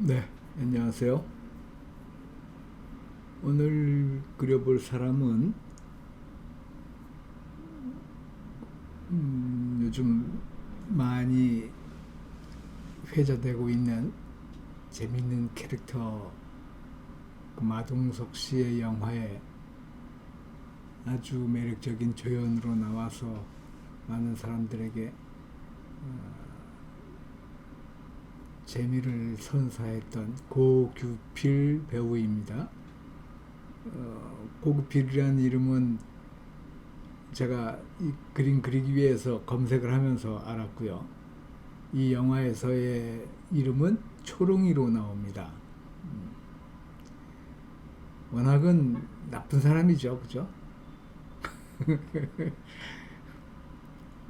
네, 안녕하세요. 오늘 그려볼 사람은 요즘 많이 회자되고 있는 재밌는 캐릭터 마동석 씨의 영화에 아주 매력적인 조연으로 나와서 많은 사람들에게 재미를 선사했던 고규필 배우입니다. 고규필이라는 이름은 제가 이 그림 그리기 위해서 검색을 하면서 알았고요. 이 영화에서의 이름은 초롱이로 나옵니다. 워낙은 나쁜 사람이죠, 그죠?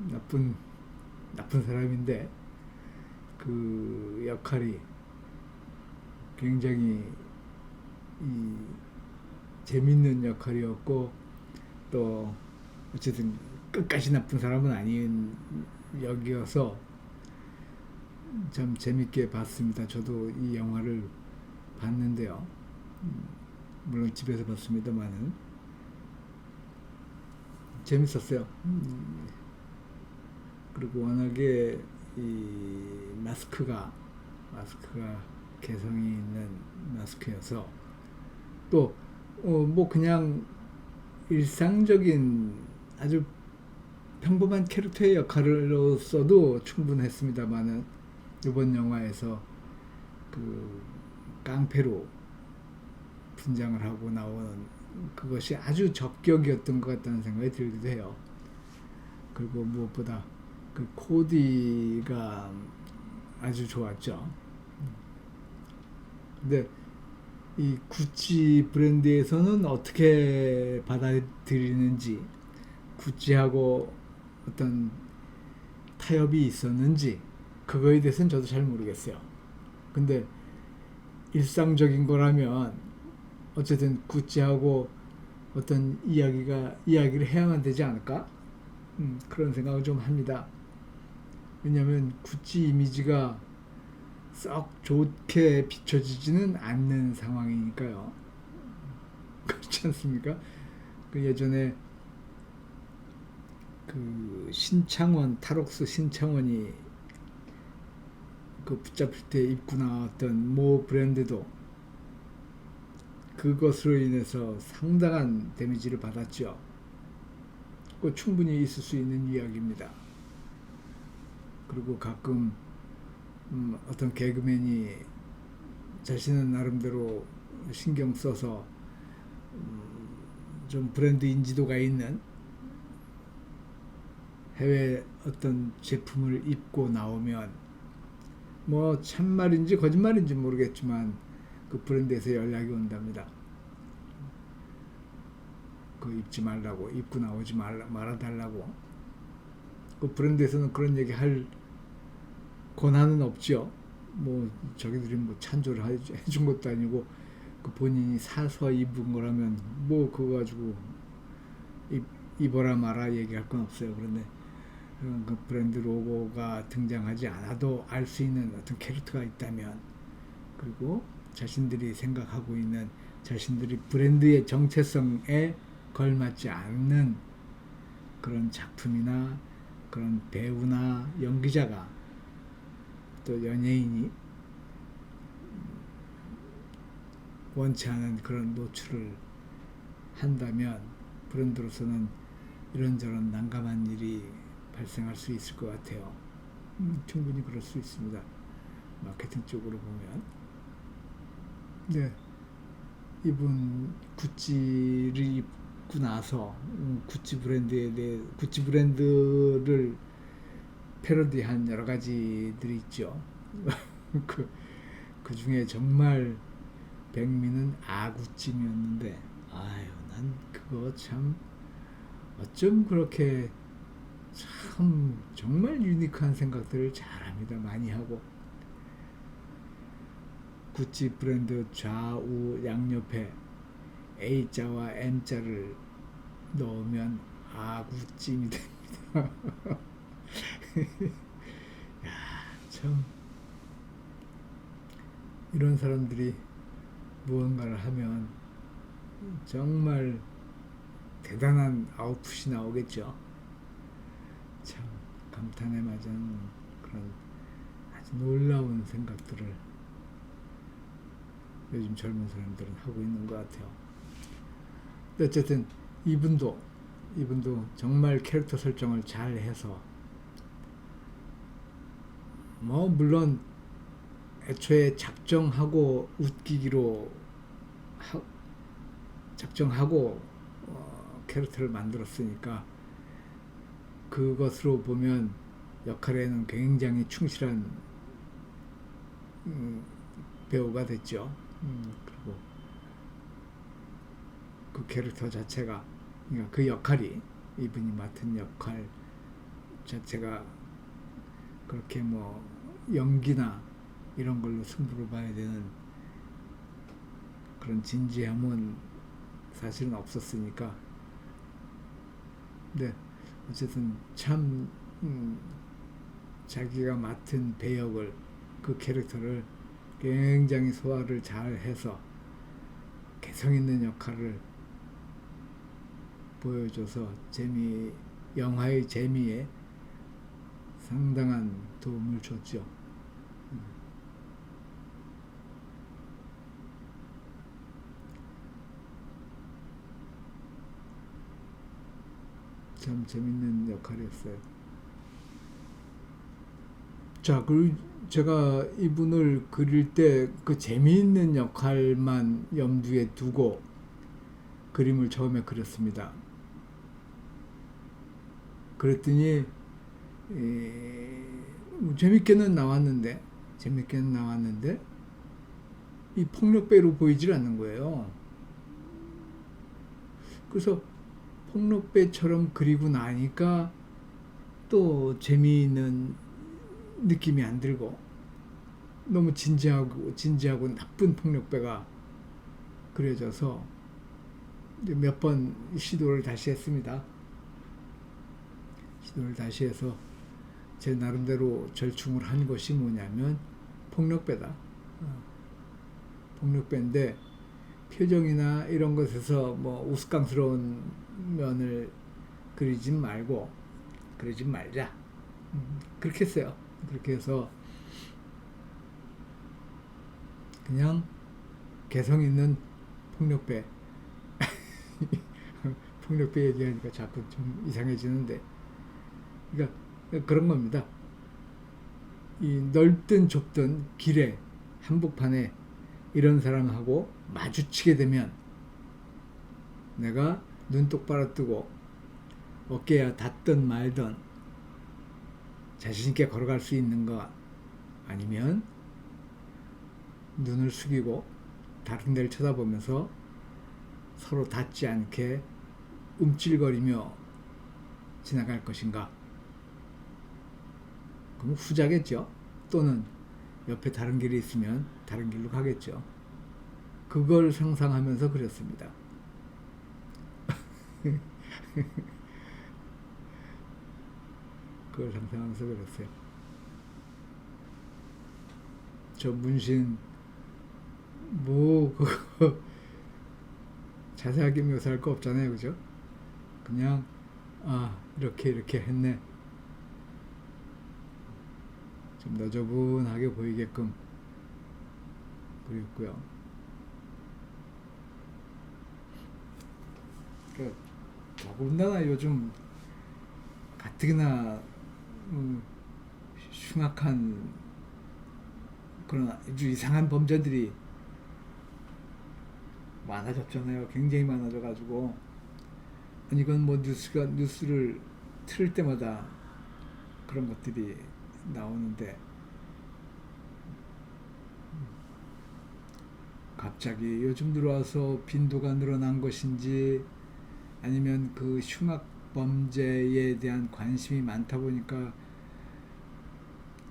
나쁜 나쁜 사람인데 그 역할이 굉장히 이 재밌는 역할이었고 또 어쨌든 끝까지 나쁜 사람은 아닌 역이어서 참 재밌게 봤습니다. 저도 이 영화를 봤는데요. 물론 집에서 봤습니다만은 재밌었어요. 그리고 워낙에 이 마스크가 개성이 있는 마스크여서 또 뭐 그냥 일상적인 아주 평범한 캐릭터의 역할로서도 충분했습니다만은 이번 영화에서 그 깡패로 분장을 하고 나오는 그것이 아주 적격이었던 것 같다는 생각이 들기도 해요. 그리고 무엇보다 그 코디가 아주 좋았죠. 근데 이 구찌 브랜드에서는 어떻게 받아들이는지, 구찌하고 어떤 타협이 있었는지 그거에 대해서는 저도 잘 모르겠어요. 근데 일상적인 거라면 어쨌든 구찌하고 어떤 이야기를 해야만 되지 않을까? 그런 생각을 좀 합니다. 왜냐하면 구찌 이미지가 썩 좋게 비춰지지는 않는 상황이니까요. 그렇지 않습니까? 그 예전에 그 신창원 탈옥수 신창원이 그 붙잡힐 때 입고 나왔던 모 브랜드도 그것으로 인해서 상당한 데미지를 받았죠. 그 충분히 있을 수 있는 이야기입니다. 그리고 가끔 어떤 개그맨이 자신은 나름대로 신경 써서 좀 브랜드 인지도가 있는 해외 어떤 제품을 입고 나오면 뭐 참말인지 거짓말인지 모르겠지만 그 브랜드에서 연락이 온답니다. 그 입지 말라고, 입고 나오지 말아달라고. 그 브랜드에서는 그런 얘기 할 권한은 없죠. 뭐 저기들이 뭐 찬조를 해준 것도 아니고 그 본인이 사서 입은 거라면 뭐 그거 가지고 입어라 마라 얘기할 건 없어요. 그런데 그 브랜드 로고가 등장하지 않아도 알 수 있는 어떤 캐릭터가 있다면, 그리고 자신들이 생각하고 있는 자신들이 브랜드의 정체성에 걸맞지 않는 그런 작품이나 그런 배우나 연기자가 또 연예인이 원치 않은 그런 노출을 한다면 브랜드로서는 이런저런 난감한 일이 발생할 수 있을 것 같아요. 충분히 그럴 수 있습니다. 마케팅 쪽으로 보면. 네, 이분 구찌를 입고 나서 구찌 브랜드를 패러디한 여러 가지들이 있죠. 그, 그 중에 정말 백미는 아구찜이었는데, 아유, 난 그거 참 어쩜 그렇게 참 정말 유니크한 생각들을 잘합니다. 많이 하고 구찌 브랜드 좌우 양옆에 A자와 M자를 넣으면 아구찜이 됩니다. 참 이런 사람들이 무언가를 하면 정말 대단한 아웃풋이 나오겠죠. 참 감탄에 맞은 그런 아주 놀라운 생각들을 요즘 젊은 사람들은 하고 있는 것 같아요. 어쨌든 이분도 정말 캐릭터 설정을 잘 해서 뭐 물론 애초에 작정하고 웃기기로 작정하고 캐릭터를 만들었으니까 그것으로 보면 역할에는 굉장히 충실한 배우가 됐죠. 그리고 그 캐릭터 자체가, 그러니까 그 역할이, 이분이 맡은 역할 자체가 그렇게 뭐 연기나 이런 걸로 승부를 봐야 되는 그런 진지함은 사실은 없었으니까. 근데 어쨌든 참 자기가 맡은 배역을, 그 캐릭터를 굉장히 소화를 잘 해서 개성 있는 역할을 보여줘서 영화의 재미에 상당한 도움을 줬죠. 참 재밌는 역할이었어요. 자, 그리고 제가 이분을 그릴 때 그 재미있는 역할만 염두에 두고 그림을 처음에 그렸습니다. 그랬더니 재밌게는 나왔는데 이 폭력배로 보이질 않는 거예요. 그래서 폭력배처럼 그리고 나니까 또 재미있는 느낌이 안 들고, 너무 진지하고 나쁜 폭력배가 그려져서 몇 번 시도를 다시 했습니다. 시도를 다시 해서 제 나름대로 절충을 한 것이 뭐냐면 폭력배다. 폭력배인데 표정이나 이런 것에서 뭐 우스꽝스러운 면을 그리지 말자. 그렇게 했어요. 그렇게 해서 그냥 개성 있는 폭력배. 폭력배 얘기하니까 자꾸 좀 이상해지는데, 그러니까 그런 겁니다. 이 넓든 좁든 길에, 한복판에 이런 사람하고 마주치게 되면 내가 눈 똑바로 뜨고 어깨야 닿든 말든 자신있게 걸어갈 수 있는 것, 아니면 눈을 숙이고 다른 데를 쳐다보면서 서로 닿지 않게 움찔거리며 지나갈 것인가. 그럼 후자겠죠. 또는 옆에 다른 길이 있으면 다른 길로 가겠죠. 그걸 상상하면서 그렸습니다. 그걸 상상하면서 그렸어요. 저 문신 뭐 그거 자세하게 묘사할 거 없잖아요, 그죠? 그냥 이렇게 했네. 좀 너저분하게 보이게끔 그렸고요. 그러니까 더군다나 요즘 가뜩이나 흉악한 그런 아주 이상한 범죄들이 많아졌잖아요. 굉장히 많아져가지고, 아니 이건 뭐 뉴스를 틀을 때마다 그런 것들이 나오는데, 갑자기 요즘 들어와서 빈도가 늘어난 것인지 아니면 그 흉악 범죄에 대한 관심이 많다 보니까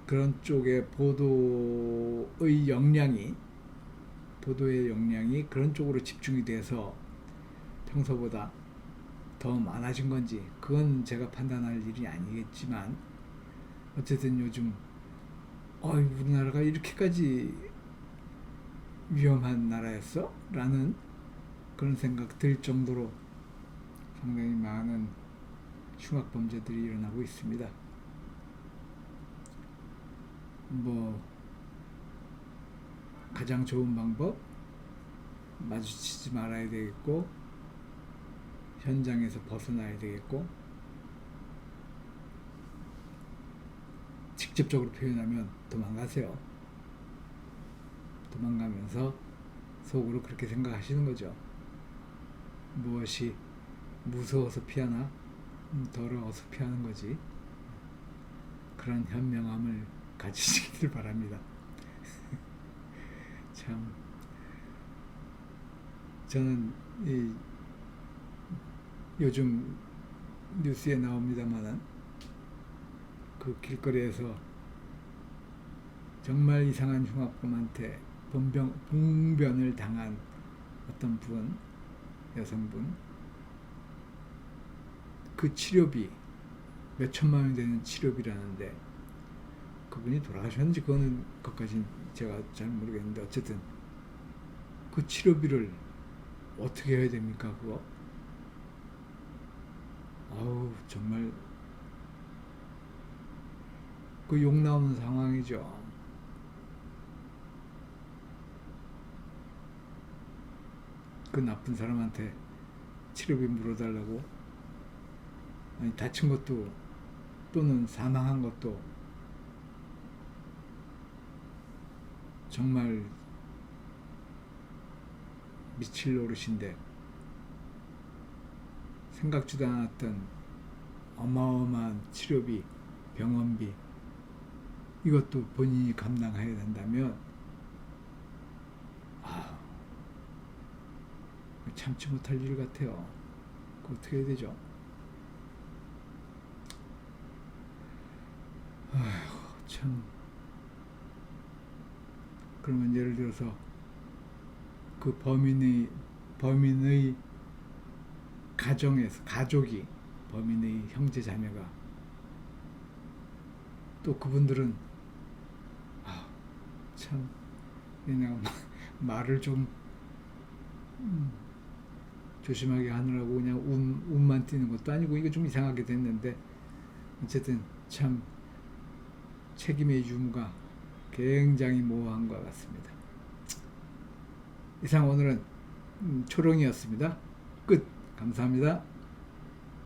그런 쪽에 보도의 역량이 그런 쪽으로 집중이 돼서 평소보다 더 많아진 건지, 그건 제가 판단할 일이 아니겠지만, 어쨌든 요즘 우리나라가 이렇게까지 위험한 나라였어? 라는 그런 생각 들 정도로 상당히 많은 흉악범죄들이 일어나고 있습니다. 뭐 가장 좋은 방법, 마주치지 말아야 되겠고, 현장에서 벗어나야 되겠고, 직접적으로 표현하면 도망가세요. 도망가면서 속으로 그렇게 생각하시는 거죠. 무엇이 무서워서 피하나? 더러워서 피하는 거지. 그런 현명함을 가지시길 바랍니다. 참, 저는 요즘 뉴스에 나옵니다만은 그 길거리에서 정말 이상한 흉악범한테 봉변을 당한 어떤 분, 여성분, 그 치료비 몇 천만 원이 되는 치료비라는데 그분이 돌아가셨는지 그거는 그것까지 제가 잘 모르겠는데 어쨌든 그 치료비를 어떻게 해야 됩니까 그거? 아우 정말 그 욕 나오는 상황이죠. 그 나쁜 사람한테 치료비 물어달라고, 아니 다친 것도 또는 사망한 것도 정말 미칠 노릇인데 생각지도 않았던 어마어마한 치료비, 병원비 이것도 본인이 감당해야 된다면 참지 못할 일 같아요. 그거 어떻게 해야 되죠? 아휴 참. 그러면 예를 들어서 그 범인의 가정에서 가족이 범인의 형제 자매가 또 그분들은 참 그냥 말을 좀 조심하게 하느라고 그냥 운만 띄는 것도 아니고 이거 좀 이상하게 됐는데 어쨌든 참 책임의 유무가 굉장히 모호한 것 같습니다. 이상 오늘은 초롱이었습니다. 끝. 감사합니다.